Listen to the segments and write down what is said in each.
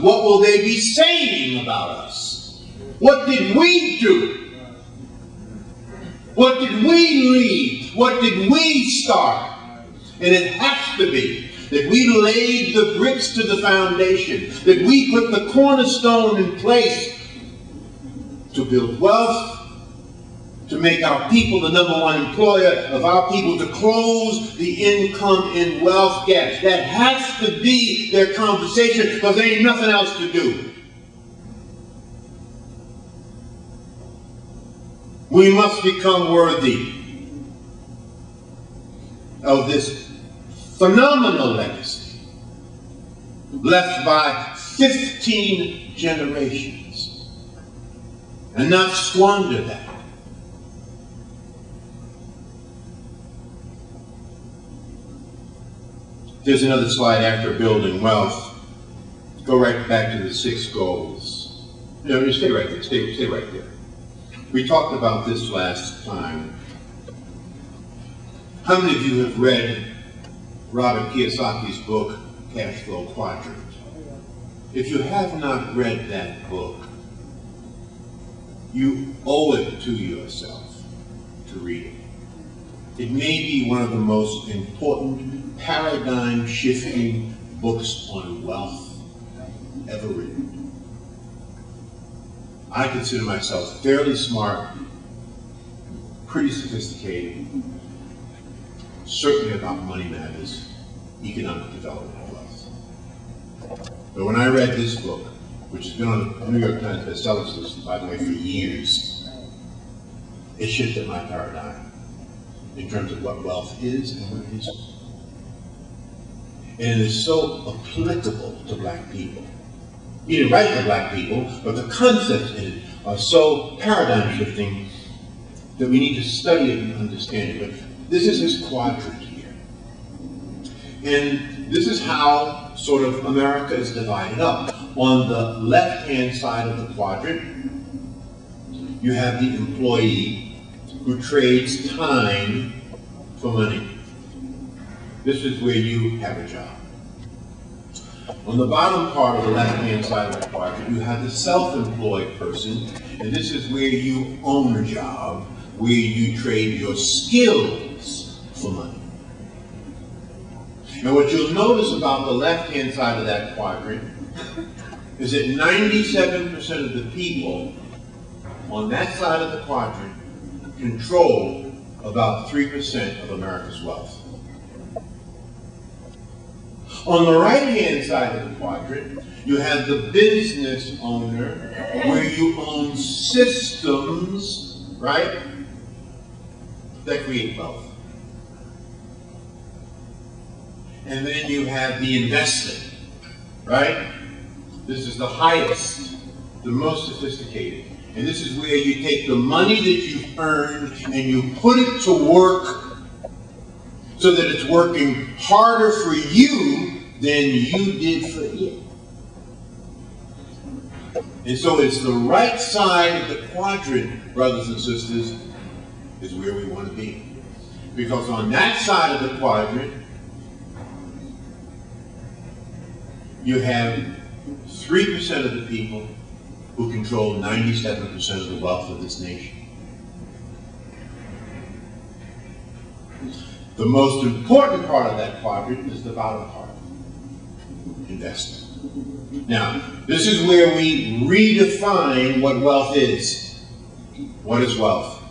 what will they be saying about us? What did we do? What did we lead? What did we start? And it has to be that we laid the bricks to the foundation, that we put the cornerstone in place to build wealth, to make our people the number one employer of our people, to close the income and wealth gap. That has to be their conversation, because there ain't nothing else to do. We must become worthy of this phenomenal legacy left by 15 generations, and not squander that. There's another slide after building wealth. Go right back to the 6 goals. No, just stay right there. Stay right there. We talked about this last time. How many of you have read Robert Kiyosaki's book, Cash Flow Quadrant? If you have not read that book, you owe it to yourself to read it. It may be one of the most important paradigm-shifting books on wealth ever written. I consider myself fairly smart, pretty sophisticated, certainly about money matters, economic development of wealth. But when I read this book, which has been on the New York Times bestsellers list, by the way, for years, it shifted my paradigm in terms of what wealth is and what it isn't. And it is so applicable to black people. He didn't write for black people, but the concepts in it are so paradigm shifting that we need to study it and understand it. But this is his quadrant here. And this is how sort of America is divided up. On the left-hand side of the quadrant, you have the employee who trades time for money. This is where you have a job. On the bottom part of the left-hand side of the quadrant, you have the self-employed person, and this is where you own a job, where you trade your skills for money. Now, what you'll notice about the left-hand side of that quadrant is that 97% of the people on that side of the quadrant control about 3% of America's wealth. On the right-hand side of the quadrant, you have the business owner, where you own systems, right, that create wealth. And then you have the investor, right? This is the highest, the most sophisticated. And this is where you take the money that you've earned and you put it to work so that it's working harder for you than you did for it. And so it's the right side of the quadrant, brothers and sisters, is where we want to be. Because on that side of the quadrant, you have 3% of the people who control 97% of the wealth of this nation. The most important part of that quadrant is the bottom part, investing. Now, this is where we redefine what wealth is. What is wealth?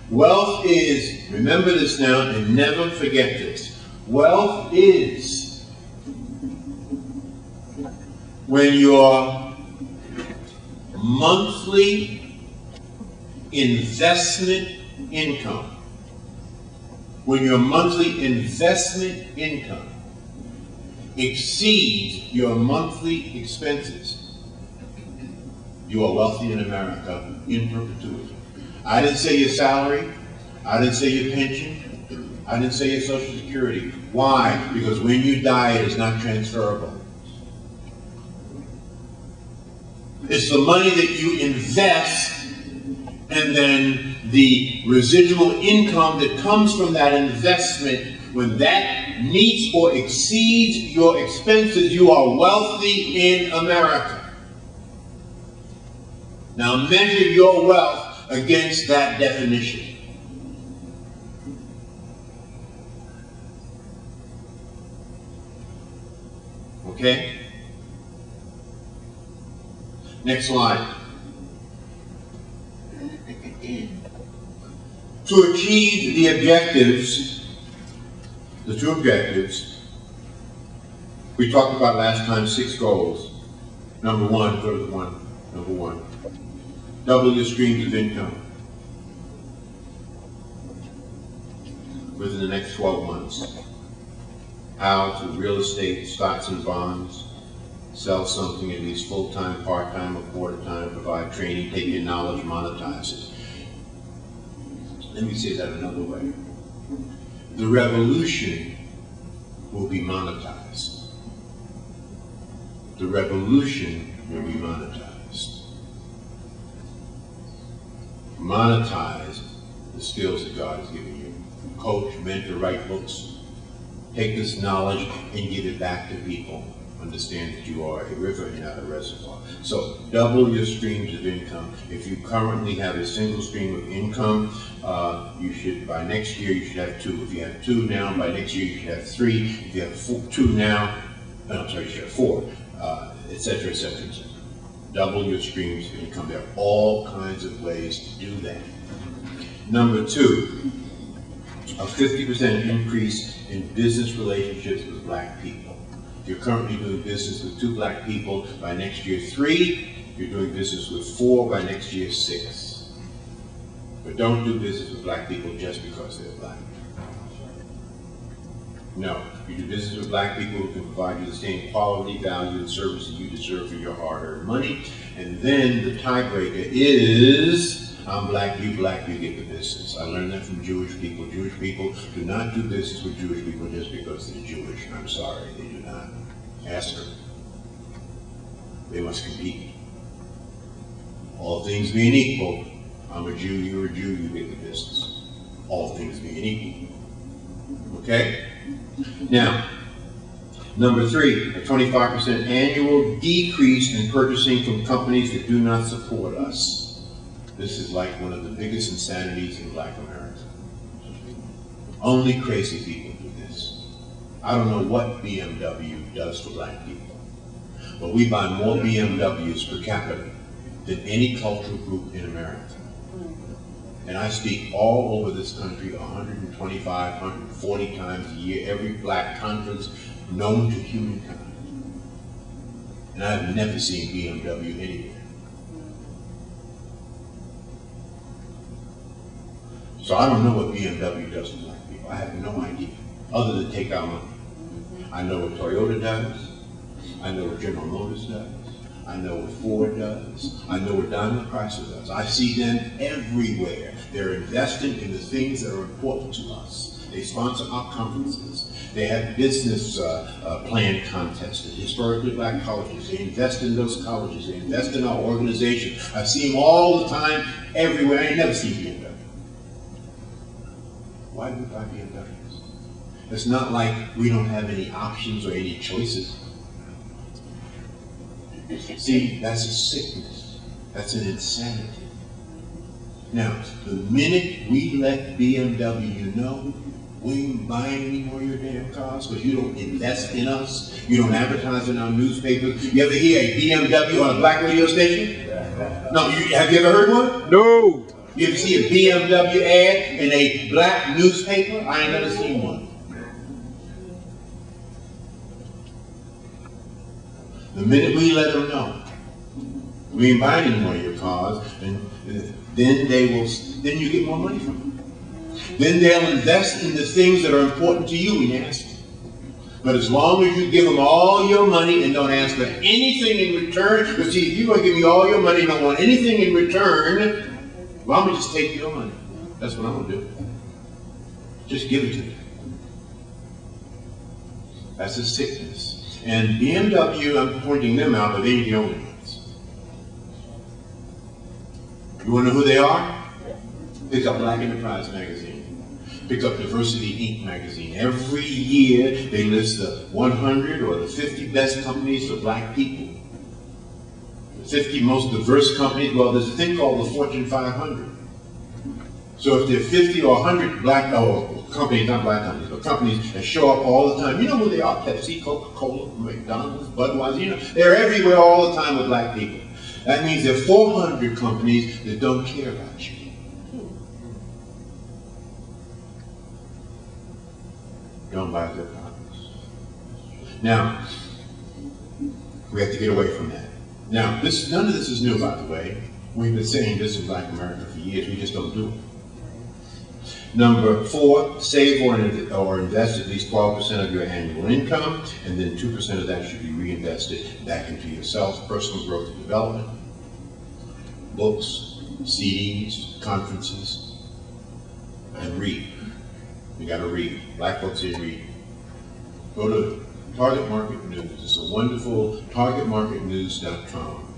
Wealth is, remember this now and never forget this, wealth is when your monthly investment income, exceeds your monthly expenses, you are wealthy in America in perpetuity. I didn't say your salary, I didn't say your pension, I didn't say your Social Security. Why? Because when you die, it is not transferable. It's the money that you invest, and then the residual income that comes from that investment When that meets or exceeds your expenses, you are wealthy in America. Now measure your wealth against that definition. Okay? Next slide. To achieve the objectives, the two objectives, we talked about last time 6 goals. Number one, go to the one. Number one, double your streams of income within the next 12 months. How? Through real estate, stocks and bonds, sell something at least full-time, part-time, or quarter-time, provide training, take your knowledge, monetize it. Let me say that another way. The revolution will be monetized. The revolution will be monetized. Monetize the skills that God has given you. Coach, mentor, write books. Take this knowledge and give it back to people. Understand that you are a river and not a reservoir. So double your streams of income. If you currently have a single stream of income, you should, by next year, you should have 2. If you have 2 now, by next year, you should have 3. If you have 2 now, I'm sorry, you should have 4, etc., etc., etc. Double your streams of income. There are all kinds of ways to do that. Number 2, a 50% increase in business relationships with Black people. If you're currently doing business with 2 Black people, by next year 3. You're doing business with 4, by next year 6. But don't do business with Black people just because they're Black. No, you do business with Black people who can provide you the same quality, value, and service that you deserve for your hard-earned money. And then the tiebreaker is, I'm Black, you get the business. I learned that from Jewish people. Jewish people do not do business with Jewish people just because they're Jewish. I'm sorry, they do not. Ask her. They must compete. All things being equal, I'm a Jew, you're a Jew, you get the business. All things being equal. Okay? Now, number 3, a 25% annual decrease in purchasing from companies that do not support us. This is like one of the biggest insanities in Black America. Only crazy people do this. I don't know what BMW does for Black people, but we buy more BMWs per capita than any cultural group in America. And I speak all over this country 125, 140 times a year, every Black conference known to humankind. And I've never seen BMW anywhere. So I don't know what BMW does to Black people. I have no idea, other than take our money. I know what Toyota does. I know what General Motors does. I know what Ford does. I know what Daimler Chrysler does. I see them everywhere. They're investing in the things that are important to us. They sponsor our conferences. They have business plan contests at historically Black colleges. They invest in those colleges. They invest in our organization. I see them all the time, everywhere. I ain't never seen BMW. Why do we buy BMWs? It's not like we don't have any options or any choices. See, that's a sickness. That's an insanity. Now, the minute we let BMW know, we ain't buying any more of your damn cars because you don't invest in us, you don't advertise in our newspapers. You ever hear a BMW on a Black radio station? No, have you ever heard one? No. You ever see a BMW ad in a Black newspaper? I ain't never seen one. The minute we let them know, we ain't buying any more of your cars, and then then you get more money from them. Then they'll invest in the things that are important to you when you ask them. But as long as you give them all your money and don't ask for anything in return, because see, if you're going to give me all your money and don't want anything in return, well, I'm going to just take your money. That's what I'm going to do. Just give it to me. That's a sickness. And BMW, I'm pointing them out, but they ain't the only ones. You want to know who they are? Pick up Black Enterprise magazine. Pick up Diversity Inc. magazine. Every year they list the 100 or the 50 best companies for black people. The 50 most diverse companies. Well, there's a thing called the Fortune 500. So if there are 50 or 100 black companies, not black companies, but companies that show up all the time, you know who they are: Pepsi, Coca-Cola, McDonald's, Budweiser. You know, they're everywhere all the time with black people. That means there are 400 companies that don't care about you. Don't buy their products. Now, we have to get away from that. Now, none of this is new, by the way. We've been saying this in Black America for years. We just don't do it. Number 4, save or invest at least 12% of your annual income, and then 2% of that should be reinvested back into yourself, personal growth and development, books, CDs, conferences, and read. You got to read. Black folks here read. Go to Target Market News. It's a wonderful targetmarketnews.com.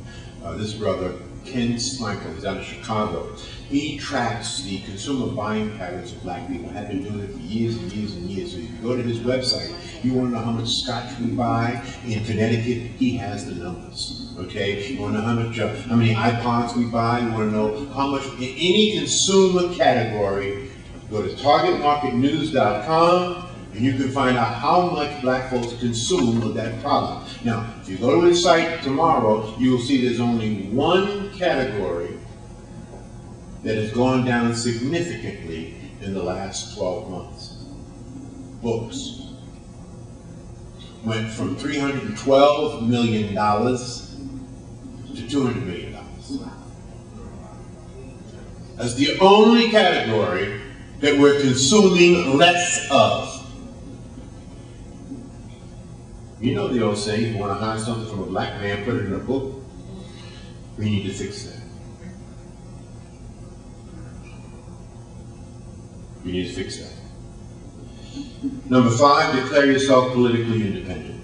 This brother, Ken Michael, is out of Chicago. He tracks the consumer buying patterns of black people. I've been doing it for years and years and years. So if you go to his website, you want to know how much scotch we buy in Connecticut, he has the numbers. Okay? You want to know how many iPods we buy, you want to know how much in any consumer category. Go to targetmarketnews.com and you can find out how much black folks consume of that product. Now, if you go to his site tomorrow, you will see there's only one category that has gone down significantly in the last 12 months. Books. Went from $312 million to $200 million. That's the only category that we're consuming less of. You know the old saying, if you want to hide something from a black man, put it in a book. We need to fix that. We need to fix that. Number 5, declare yourself politically independent.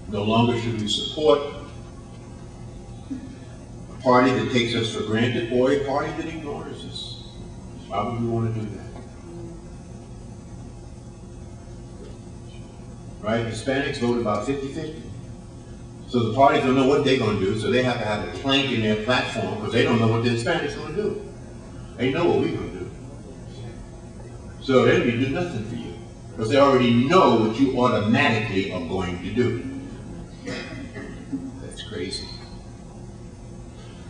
No longer should we support a party that takes us for granted or a party that ignores us. Why would we want to do that? Right? Hispanics vote about 50-50. So the parties don't know what they're going to do, so they have to have a plank in their platform because they don't know what the Hispanics are going to do. They know what we're going to do. So they don't do nothing for you because they already know what you automatically are going to do. That's crazy.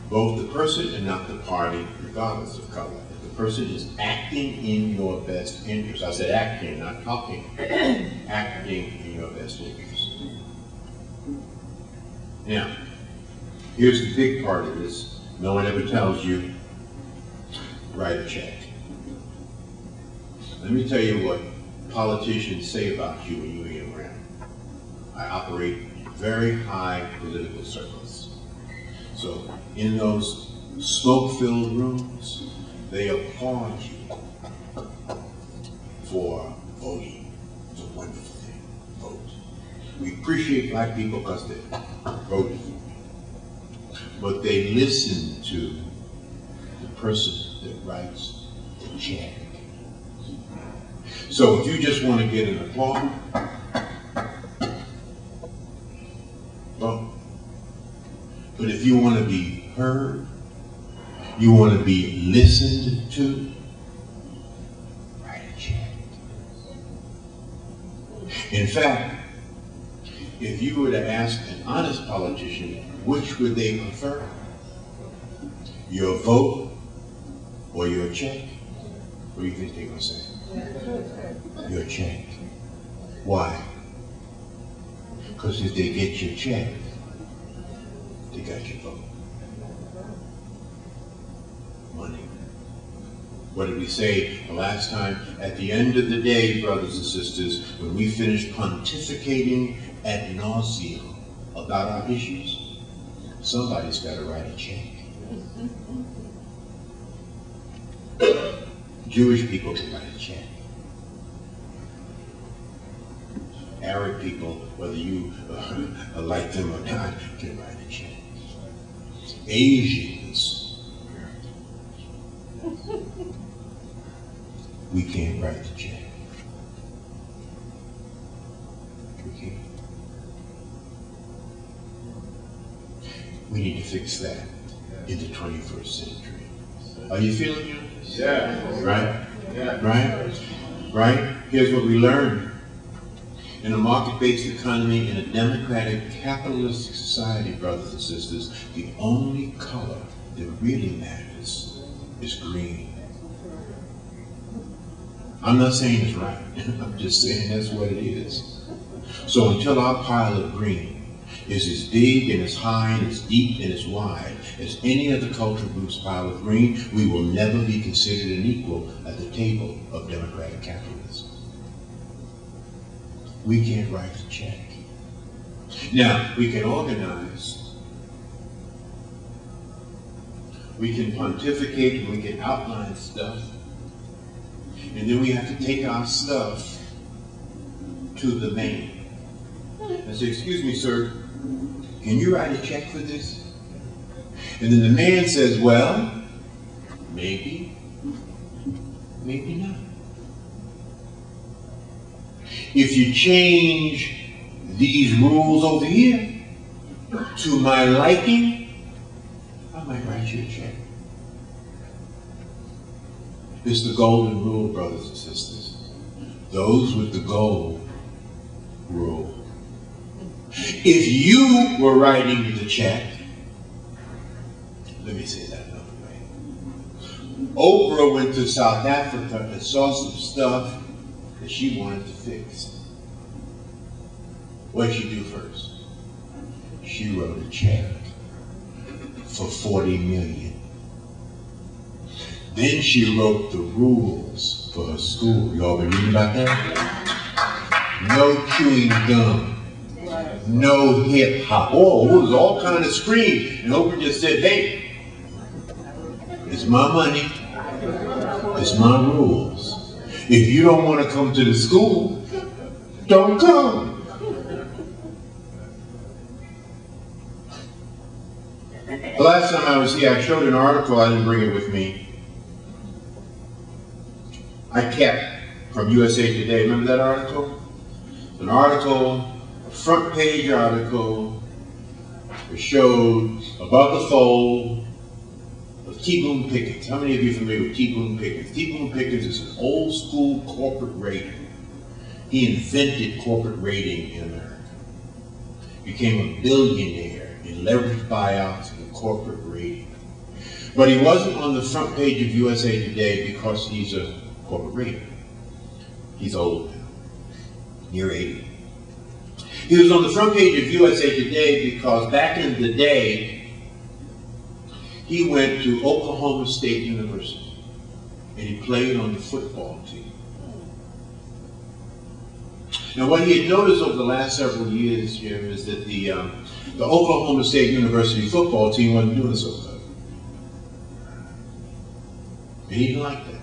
Vote the person and not the party, regardless of color. If the person is acting in your best interest, I said acting, not talking, acting in your best interest. Now, here's the big part of this. No one ever tells you, write a check. Let me tell you what politicians say about you when you hang around. I operate in very high political circles. So in those smoke-filled rooms, they applaud you for voting. It's a wonderful thing. Vote. We appreciate black people because they voted for me. But they listen to the person that writes the check. So if you just want to get an applause, vote. But if you want to be heard, you want to be listened to, write a check. In fact, if you were to ask an honest politician, which would they prefer? Your vote or your check? What do you think they're going to say? Your check. Why? Because if they get your check, they got your vote. Money. What did we say the last time? At the end of the day, brothers and sisters, when we finish pontificating ad nauseum about our issues, somebody's got to write a check. Jewish people can write a check. Arab people, whether you like them or not, can write a check. Asians, we can't write We need to fix that in the 21st century. Are you feeling it? Yeah. Right? Yeah. Right? Right? Here's what we learned. In a market-based economy, in a democratic, capitalistic society, brothers and sisters, the only color that really matters is green. I'm not saying it's right. I'm just saying that's what it is. So until our pile of green is as big and as high and as deep and as wide as any other cultural group's pile of green, we will never be considered an equal at the table of democratic capitalism. We can't write the check. Now, we can organize, we can pontificate, and we can outline stuff, and then we have to take our stuff to the man and say, excuse me, sir, can you write a check for this? And then the man says, well, maybe, maybe not. If you change these rules over here to my liking, I might write you a check. It's the golden rule, brothers and sisters. Those with the gold rule. If you were writing the check, let me say that another way. Oprah went to South Africa and saw some stuff that she wanted to fix. What did she do first? She wrote a check for $40 million. Then she wrote the rules for her school. Y'all been reading about that? No chewing gum. No hip hop. Oh, it was all kind of scream. And Oprah just said, hey, it's my money. It's my rules. If you don't want to come to the school, don't come. The last time I was here, I showed an article. I didn't bring it with me. I kept from USA Today. Remember that article? An article, a front page article, that showed above the fold of T. Boone Pickens. How many of you are familiar with T. Boone Pickens? T. Boone Pickens is an old school corporate rater. He invented corporate rating in America. Became a billionaire in leveraged buyouts and corporate rating. But he wasn't on the front page of USA Today because he's a corporate rater. He's old now, near 80. He was on the front page of USA Today because back in the day, he went to Oklahoma State University and he played on the football team. Now, what he had noticed over the last several years, Jim, is that the Oklahoma State University football team wasn't doing so good. And he didn't like that.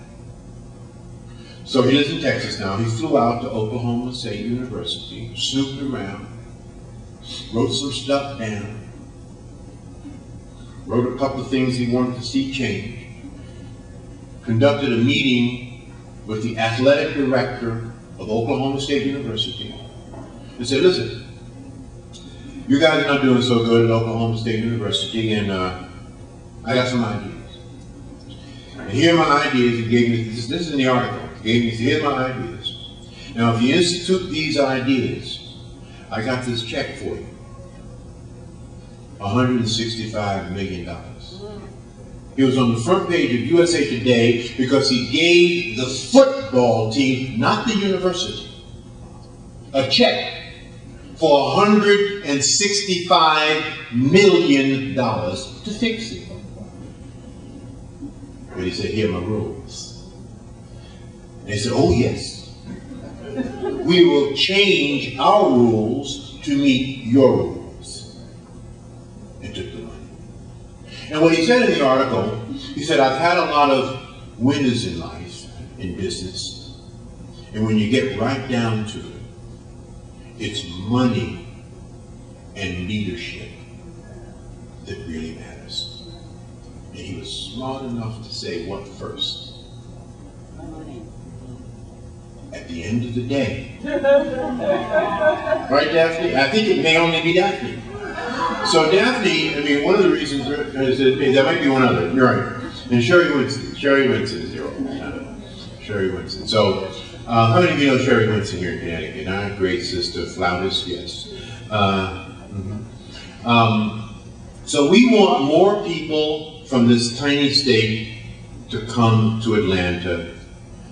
So he lives in Texas now. He flew out to Oklahoma State University, snooped around, wrote some stuff down, wrote a couple of things he wanted to see change, conducted a meeting with the athletic director of Oklahoma State University, and said, listen, you guys are not doing so good at Oklahoma State University, and I got some ideas. And here are my ideas. He gave me, this is in the article. He gave me, here's my ideas. Now, if you institute these ideas, I got this check for you. $165 million. He was on the front page of USA Today because he gave the football team, not the university, a check for $165 million to fix it. But he said, here are my rules. And they said, oh yes. We will change our rules to meet your rules. And took the money. And what he said in the article, he said, I've had a lot of winners in life, in business. And when you get right down to it, it's money and leadership that really matters. And he was smart enough to say, what first? At the end of the day. Right, Daphne? I think it may only be Daphne. So Daphne, I mean, one of the reasons is that there might be one other. You're right. And Sherry Winston. Sherry Winston is here all the time. Sherry Winston. So, how many of you know Sherry Winston here in Connecticut? Huh? Great sister, flautist, yes. So we want more people from this tiny state to come to Atlanta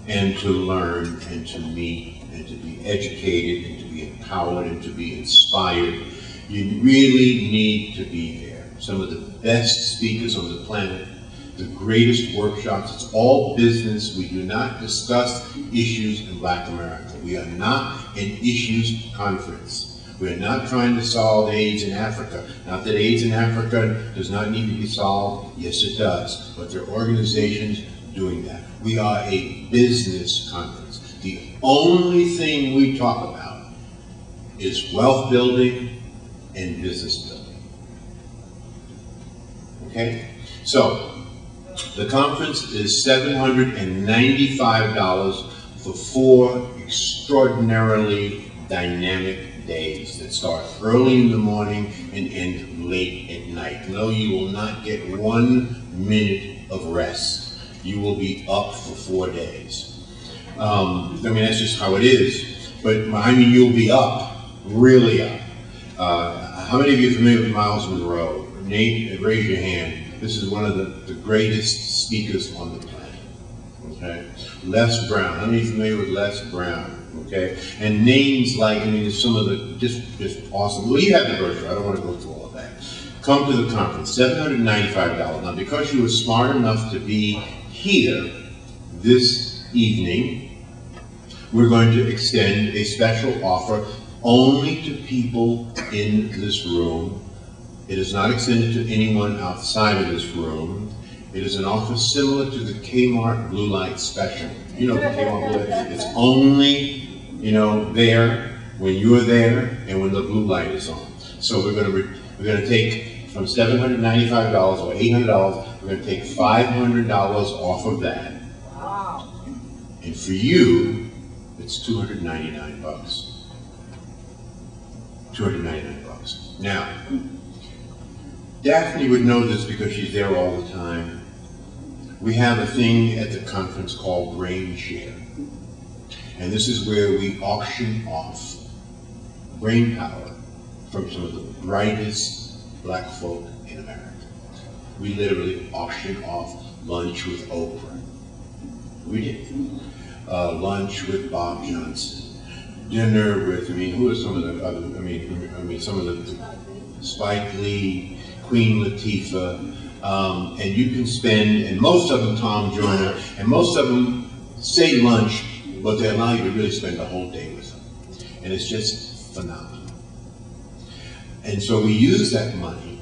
and to learn and to meet and to be educated and to be empowered and to be inspired. You really need to be there. Some of the best speakers on the planet, the greatest workshops, it's all business. We do not discuss issues in Black America. We are not an issues conference. We are not trying to solve AIDS in Africa. Not that AIDS in Africa does not need to be solved. Yes, it does. But there are organizations doing that. We are a business conference. The only thing we talk about is wealth building and business building. Okay? So, the conference is $795 for 4 extraordinarily dynamic days that start early in the morning and end late at night. No, you will not get 1 minute of rest. You will be up for 4 days. I mean, that's just how it is. But I mean, you'll be up, really up. How many of you are familiar with Miles Monroe? Nate, raise your hand. This is one of the greatest speakers on the planet. Okay, Les Brown. How many of you are familiar with Les Brown? Okay, and names like, I mean, some of the just awesome. Well, you have the brochure. I don't want to go through all of that. Come to the conference. $795. Now, because you were smart enough to be here this evening, we're going to extend a special offer only to people in this room. It is not extended to anyone outside of this room. It is an offer similar to the Kmart Blue Light Special. You know the Kmart Blue Light? It's only, you know, there when you're there and when the blue light is on. So we're going to take from $795 or $800. We're going to take $500 off of that. Wow. And for you, it's $299. $299. Now, Daphne would know this because she's there all the time. We have a thing at the conference called Brain Share. And this is where we auction off brain power from some of the brightest Black folk in America. We literally auction off lunch with Oprah. We did. Lunch with Bob Johnson. Dinner with, I mean, who are some of the other, I mean, some of the Spike Lee, Queen Latifah, and you can spend, and most of them Tom Joyner, and most of them say lunch, but they allow you to really spend the whole day with them. And it's just phenomenal. And so we use that money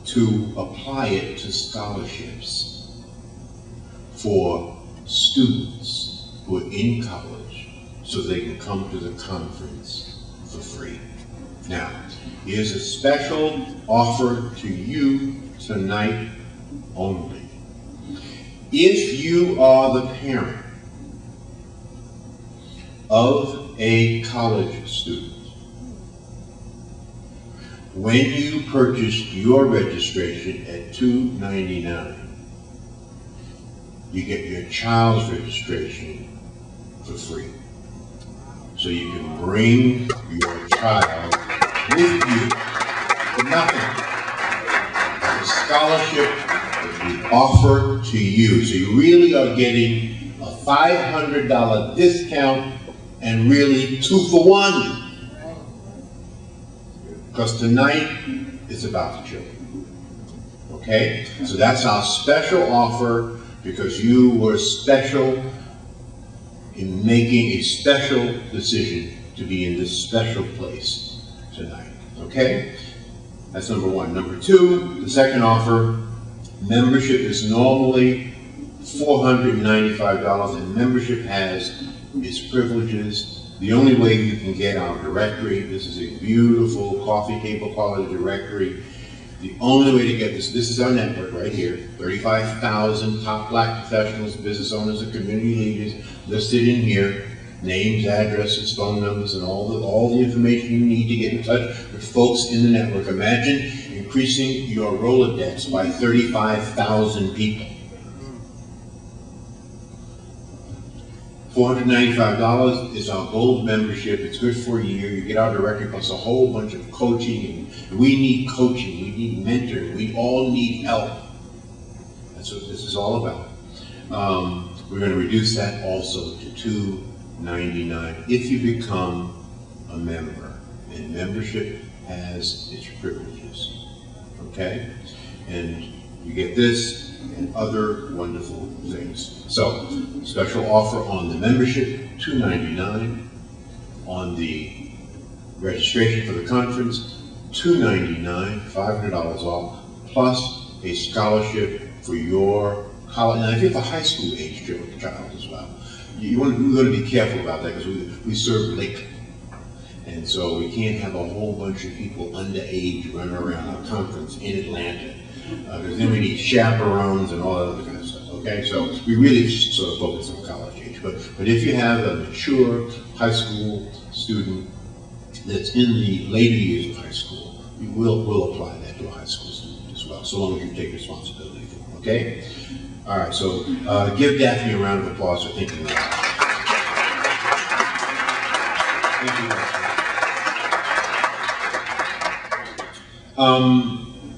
to apply it to scholarships for students who are in college so they can come to the conference for free. Now, here's a special offer to you tonight only. If you are the parent of a college student, when you purchase your registration at $299, you get your child's registration for free. So you can bring your child with you for nothing. It's a scholarship that we offer to you. So you really are getting a $500 discount and really 2 for 1. Because tonight is about the children. Okay? So that's our special offer because you were special in making a special decision to be in this special place tonight. Okay? That's number 1. Number 2, the second offer, membership is normally $495, and membership has its privileges. The only way you can get our directory, this is a beautiful coffee table quality directory. The only way to get this is our network right here, 35,000 top Black professionals, business owners, and community leaders listed in here. Names, addresses, phone numbers, and all the information you need to get in touch with folks in the network. Imagine increasing your Rolodex by 35,000 people. $495 is our gold membership. It's good for a year. You get our directory plus a whole bunch of coaching. And we need coaching. We need mentoring. We all need help. That's what this is all about. We're going to reduce that also to $299 if you become a member. And membership has its privileges. Okay? And you get this and other wonderful things. So, special offer on the membership, $299. On the registration for the conference, $299, $500 off, plus a scholarship for your college. Now, if you have a high school age child as well, we're going to be careful about that because we serve Lake. And so we can't have a whole bunch of people underage running around our conference in Atlanta. Because then we need chaperones and all that other kind of stuff, okay? So we really sort of focus on college age. But if you have a mature high school student that's in the later years of high school, we'll apply that to a high school student as well, so long as you take responsibility for it, okay? All right, so give Daphne a round of applause for thinking about that. Thank you.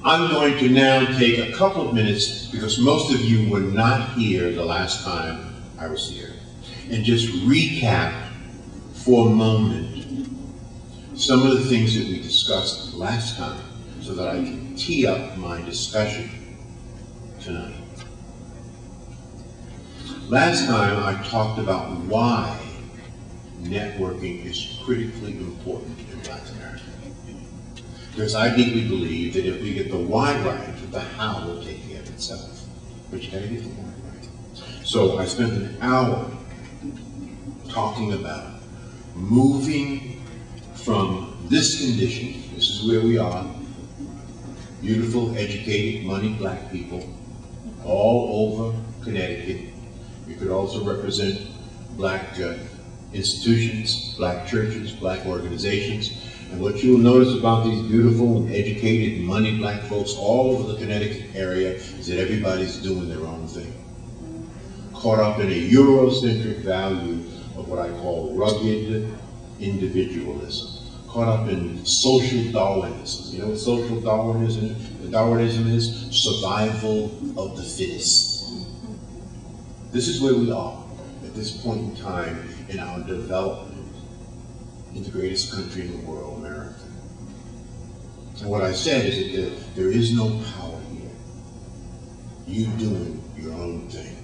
I'm going to now take a couple of minutes, because most of you were not here the last time I was here, and just recap for a moment some of the things that we discussed last time so that I can tee up my discussion tonight. Last time I talked about why networking is critically important in Black America. Because I deeply believe that if we get the why right, the how will take care of itself. But you gotta get the why right. So I spent an hour talking about moving from this condition, this is where we are, beautiful, educated, money Black people, all over Connecticut. You could also represent Black institutions, Black churches, Black organizations. And what you'll notice about these beautiful, educated, money Black folks all over the Connecticut area is that everybody's doing their own thing. Caught up in a Eurocentric value of what I call rugged individualism. Caught up in social Darwinism. You know what social Darwinism is? Survival of the fittest. This is where we are at this point in time in our development in the greatest country in the world, America. And what I said is that there is no power here. You doing your own thing.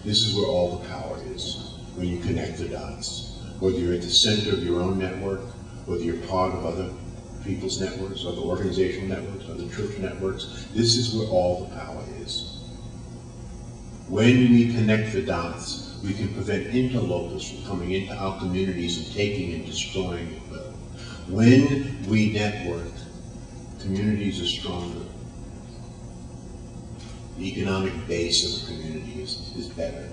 This is where all the power is, when you connect the dots. Whether you're at the center of your own network, whether you're part of other people's networks, other organizational networks, other church networks, this is where all the power is. When we connect the dots, we can prevent interlopers from coming into our communities and taking and destroying it. But when we network, communities are stronger. The economic base of a community is better.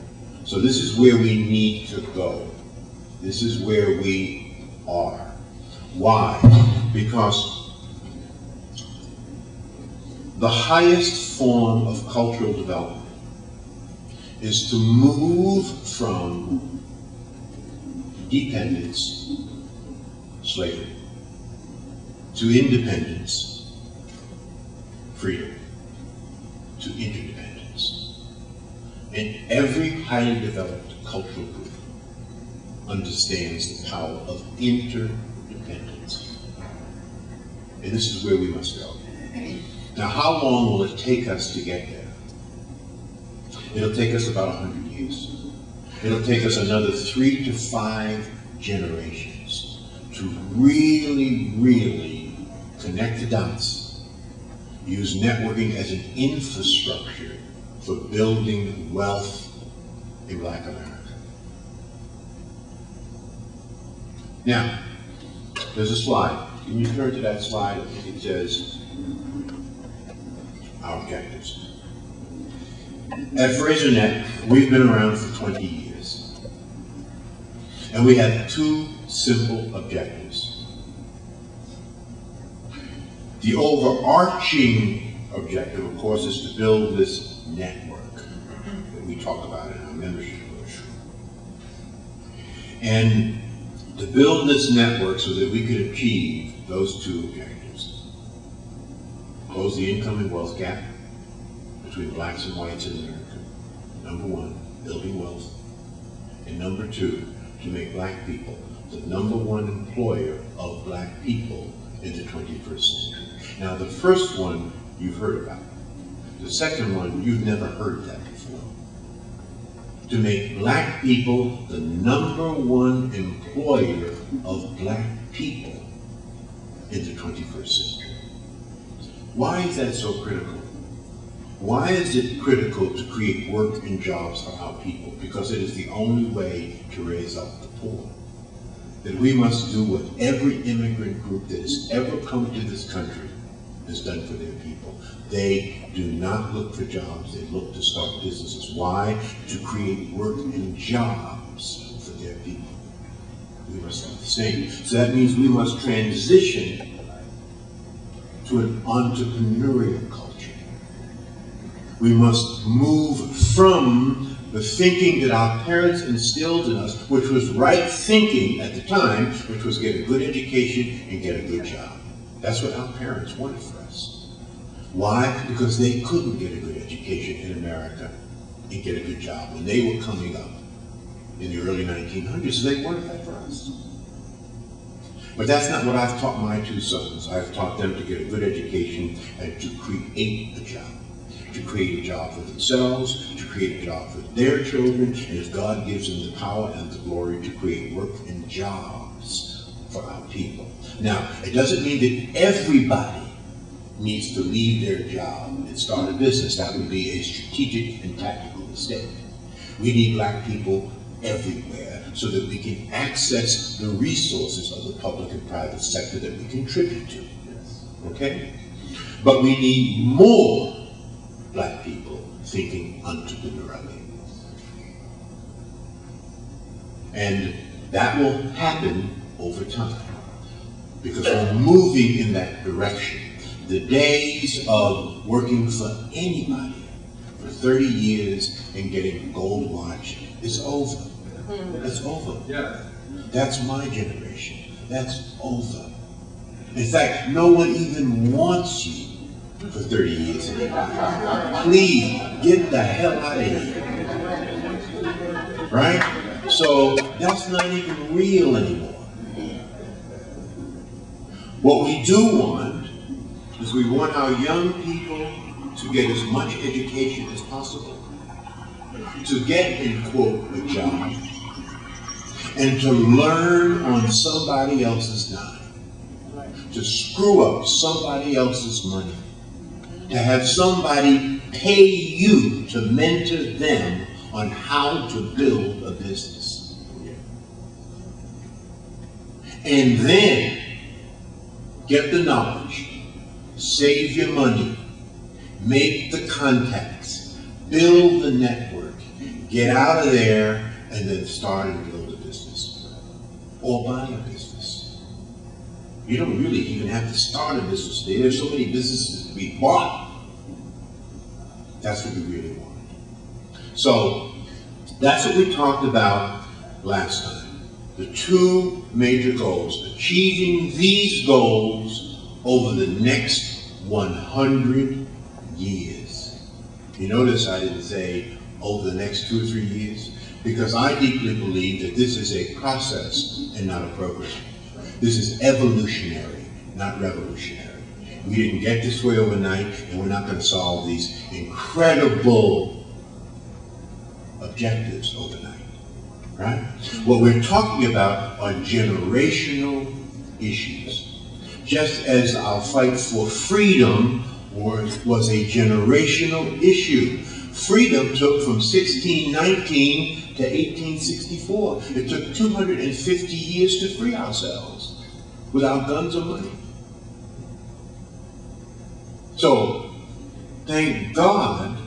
So this is where we need to go. This is where we are. Why? Because the highest form of cultural development is to move from dependence, slavery, to independence, freedom, to interdependence. And every highly developed cultural group understands the power of interdependence. And this is where we must go. Now, how long will it take us to get there? It'll take us about 100 years. It'll take us another 3 to 5 generations to really, really connect the dots, use networking as an infrastructure for building wealth in Black America. Now, there's a slide. Can you turn to that slide? It says our objectives. At Fraser Net, we've been around for 20 years. And we have 2 simple objectives. The overarching objective, of course, is to build this network that we talk about in our membership brochure. And to build this network so that we could achieve those two objectives. Close the income and wealth gap between blacks and whites in America. Number one, building wealth. And number two, to make black people the number one employer of black people in the 21st century. Now, the first one you've heard about. The second one, you've never heard that before. To make black people the number one employer of black people in the 21st century. Why is that so critical? Why is it critical to create work and jobs for our people? Because it is the only way to raise up the poor. That we must do what every immigrant group that has ever come to this country has done for their people. They do not look for jobs, they look to start businesses. Why? To create work and jobs for their people. We must do the same. So that means we must transition to an entrepreneurial culture. We must move from the thinking that our parents instilled in us, which was right thinking at the time, which was get a good education and get a good job. That's what our parents wanted for us. Why? Because they couldn't get a good education in America and get a good job when they were coming up in the early 1900s, so they wanted that for us. But that's not what I've taught my two sons. I've taught them to get a good education and to create a job. To create a job for themselves, to create a job for their children, and if God gives them the power and the glory, to create work and jobs for our people. Now, it doesn't mean that everybody needs to leave their job and start a business. That would be a strategic and tactical mistake. We need black people everywhere so that we can access the resources of the public and private sector that we contribute to. Okay? But we need more black people thinking entrepreneurially. And that will happen over time because we're moving in that direction. The days of working for anybody for 30 years and getting a gold watch is over. It's over. Yeah. That's my generation. That's over. In fact, no one even wants you for 30 years anymore. Please, get the hell out of here. Right? So that's not even real anymore. What we do want is we want our young people to get as much education as possible, to get, in quote, a job, and to learn on somebody else's dime, to screw up somebody else's money, to have somebody pay you to mentor them on how to build a business. And then get the knowledge, save your money, make the contacts, build the network, get out of there, and then start and build a business. Or buy a business. You don't really even have to start a business today. There's so many businesses to be bought. That's what we really want. So that's what we talked about last time. The two major goals, achieving these goals over the next 100 years. You notice I didn't say over the next 2 or 3 years, because I deeply believe that this is a process and not a program. This is evolutionary, not revolutionary. We didn't get this way overnight, and we're not going to solve these incredible objectives overnight, right? What we're talking about are generational issues. Just as our fight for freedom was a generational issue. Freedom took from 1619 to 1864. It took 250 years to free ourselves without guns or money. So, thank God,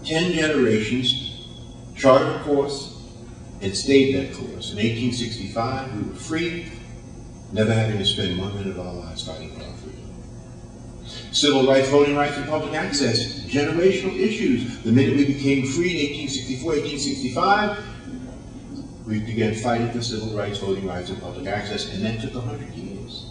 10 generations chartered a course and stayed that course. In 1865, we were free, never having to spend 1 minute of our lives fighting for our freedom. Civil rights, voting rights, and public access, generational issues. The minute we became free in 1864, 1865, we began fighting for civil rights, voting rights, and public access, and that took 100 years.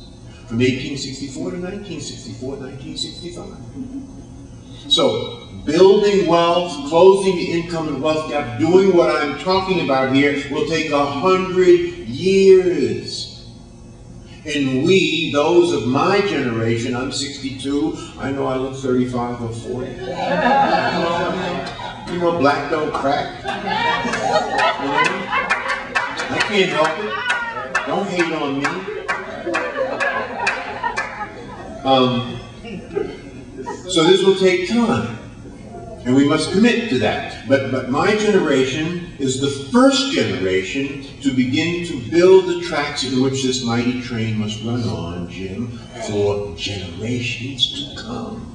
From 1864 to 1964, 1965. So, building wealth, closing the income and wealth gap, doing what I'm talking about here will take 100 years. And we, those of my generation, I'm 62, I know I look 35 or 40. You know, black don't crack. I can't help it. Don't hate on me. So this will take time. And we must commit to that. But my generation is the first generation to begin to build the tracks in which this mighty train must run on, Jim, for generations to come.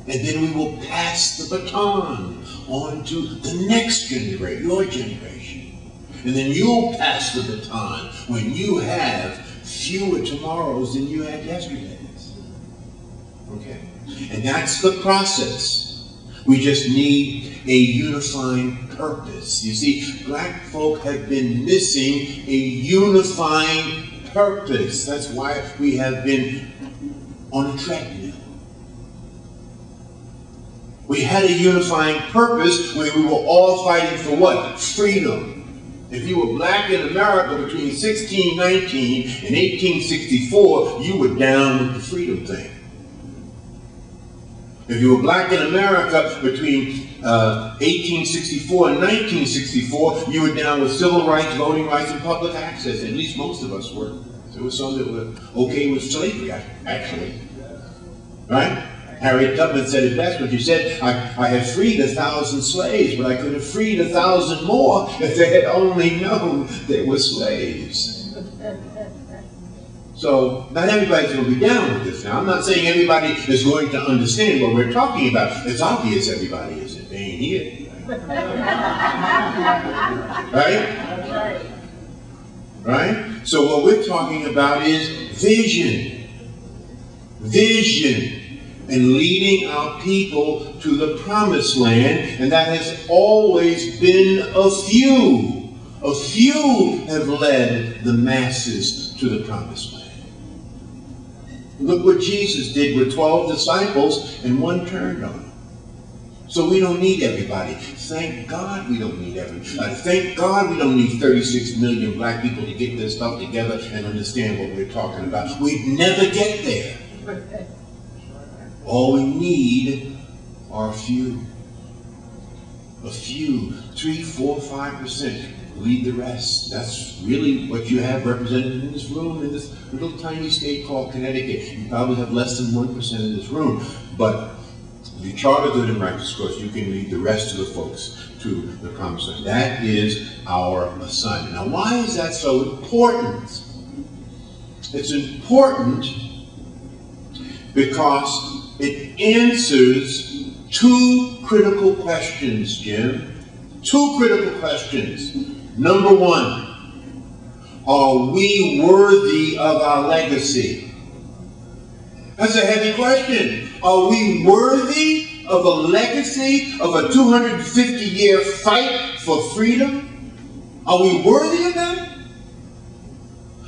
And then we will pass the baton on to the next generation, your generation. And then you'll pass the baton when you have fewer tomorrows than you had yesterdays. Okay? And that's the process. We just need a unifying purpose. You see, black folk have been missing a unifying purpose. That's why we have been on a treadmill. We had a unifying purpose when we were all fighting for what? Freedom. If you were black in America between 1619 and 1864, you were down with the freedom thing. If you were black in America between 1864 and 1964, you were down with civil rights, voting rights, and public access. At least most of us were. There were some that were okay with slavery, actually. Right? Harriet Tubman said it best when she said, I have freed 1,000 slaves, but I could have freed 1,000 more if they had only known they were slaves. So, not everybody's going to be down with this now. I'm not saying everybody is going to understand what we're talking about. It's obvious everybody isn't. They ain't here. Right? Right? So what we're talking about is vision. Vision. And leading our people to the promised land. And that has always been a few. A few have led the masses to the promised land. Look what Jesus did with 12 disciples, and one turned on him. So we don't need everybody. Thank God we don't need everybody. Thank God we don't need 36 million black people to get this stuff together and understand what we're talking about. We'd never get there. All we need are a few. A few, 3, 4, 5%. Lead the rest. That's really what you have represented in this room, in this little tiny state called Connecticut. You probably have less than 1% in this room. But if you chart a good and righteous course, you can lead the rest of the folks to the promised land. That is our assignment. Now, why is that so important? It's important because it answers 2 critical questions, Jim. 2 critical questions. Number 1, are we worthy of our legacy? That's a heavy question. Are we worthy of a legacy of a 250-year fight for freedom? Are we worthy of that?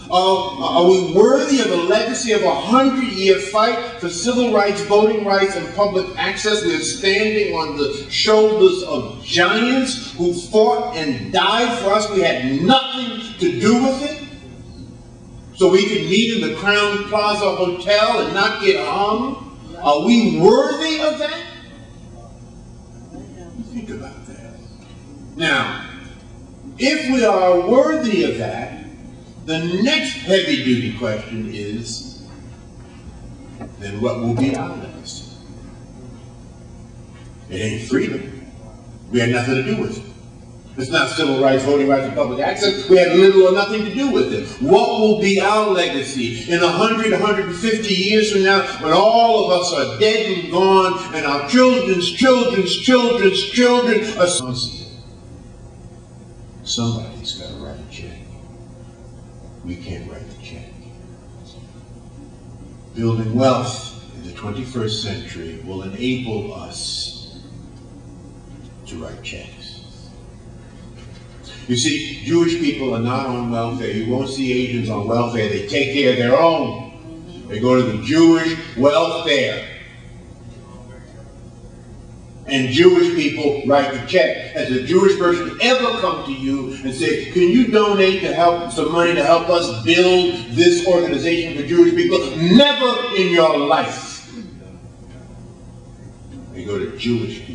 Are we worthy of a legacy of a 100-year fight for civil rights, voting rights, and public access? We're standing on the shoulders of giants who fought and died for us. We had nothing to do with it. So we could meet in the Crown Plaza Hotel and not get hung. Are we worthy of that? Think about that. Now, if we are worthy of that, the next heavy-duty question is, then what will be our legacy? It ain't freedom. We had nothing to do with it. It's not civil rights, voting rights, and public access. We had little or nothing to do with it. What will be our legacy in 100, 150 years from now, when all of us are dead and gone, and our children's children's children's children are... Somebody's got to write a check. We can't write the check. Building wealth in the 21st century will enable us to write checks. You see, Jewish people are not on welfare. You won't see Asians on welfare. They take care of their own. They go to the Jewish welfare. And Jewish people write the check. Has a Jewish person ever come to you and say, can you donate to help some money to help us build this organization for Jewish people? Never in your life. They go to Jewish people.